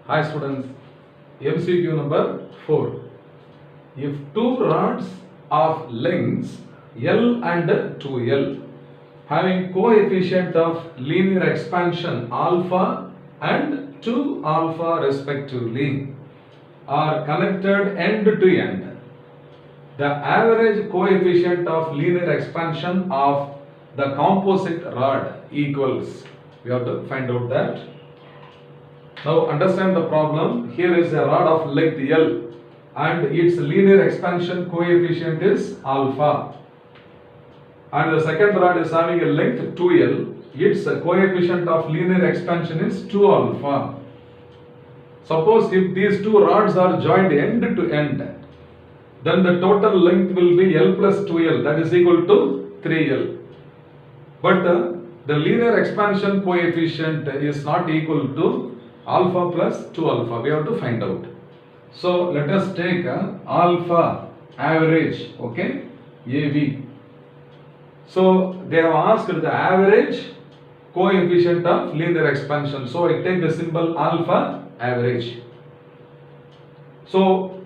Hi students, MCQ number 4. If two rods of lengths L and 2L having coefficient of linear expansion alpha and 2 alpha respectively are connected end to end, the average coefficient of linear expansion of the composite rod equals. We have to find out that. Now understand the problem. Here is a rod of length L and its linear expansion coefficient is alpha. And the second rod is having a length 2L. Its coefficient of linear expansion is 2 alpha. Suppose if these two rods are joined end to end, then the total length will be L plus 2L, that is equal to 3L. But the linear expansion coefficient is not equal to alpha plus 2 alpha. We have to find out. So let us take alpha average, okay, AB. So they have asked the average coefficient of linear expansion. So I take the symbol alpha average. So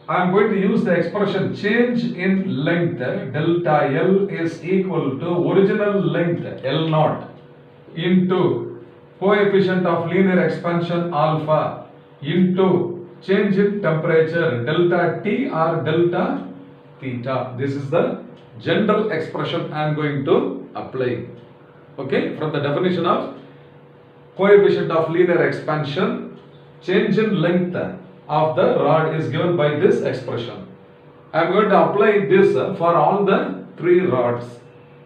I am going to use the expression change in length delta L is equal to original length L naught into coefficient of linear expansion alpha into change in temperature delta T or delta theta. This is the general expression I am going to apply. Okay, from the definition of coefficient of linear expansion, change in length of the rod is given by this expression. I am going to apply this for all the three rods.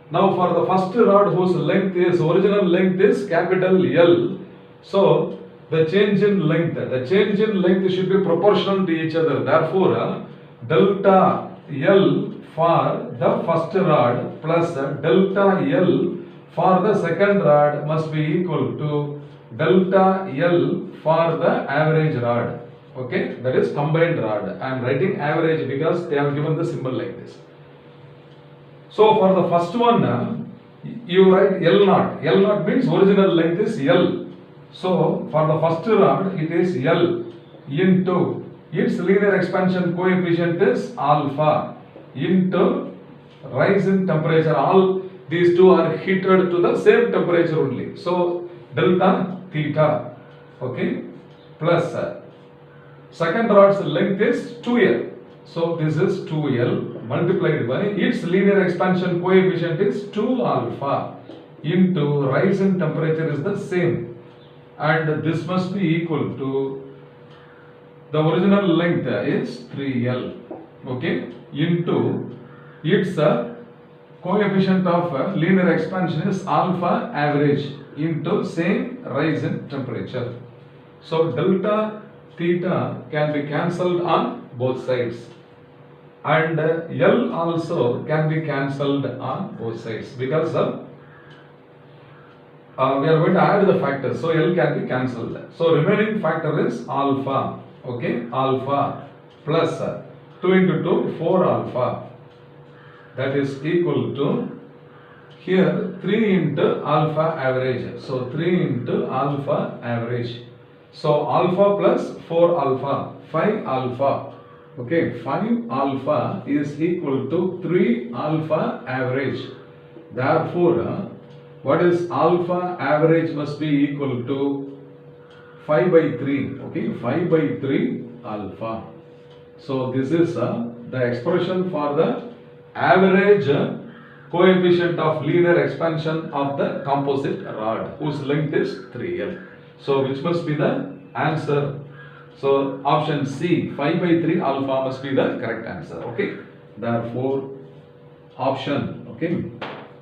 Now for the first rod whose length is, original length is capital L. So the change in length should be proportional to each other. Therefore delta L for the first rod plus delta L for the second rod must be equal to delta L for the average rod. Okay, that is combined rod. I am writing average because they have given the symbol like this. So for the first one, you write L naught. L naught means original length is L. So for the first rod, it is L into its linear expansion coefficient is alpha into rise in temperature. All these two are heated to the same temperature only. So delta theta, okay, plus second rod's length is 2L. So this is 2L multiplied by its linear expansion coefficient is 2 alpha into rise in temperature is the same, and this must be equal to the original length is 3L, okay, into its coefficient of linear expansion is alpha average into same rise in temperature. So delta theta can be cancelled on both sides, and L also can be cancelled on both sides because we are going to add the factors, so L can be cancelled. So remaining factor is alpha, okay, alpha plus 2 into 2, 4 alpha, that is equal to here 3 into alpha average. So 3 into alpha average. So alpha plus 4 alpha, 5 alpha. Okay, 5 alpha is equal to 3 alpha average. Therefore, what is alpha average must be equal to 5 by 3. Okay, 5 by 3 alpha. So this is the expression for the average coefficient of linear expansion of the composite rod whose length is 3L. So which must be the answer? So option C, 5 by 3 alpha must be the correct answer. Okay, therefore option, okay,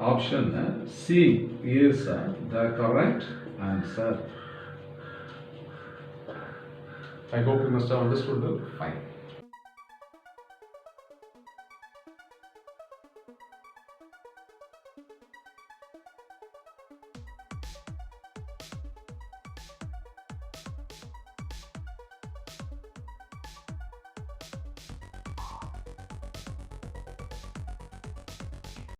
option C is the correct answer. I hope you must have understood. Fine.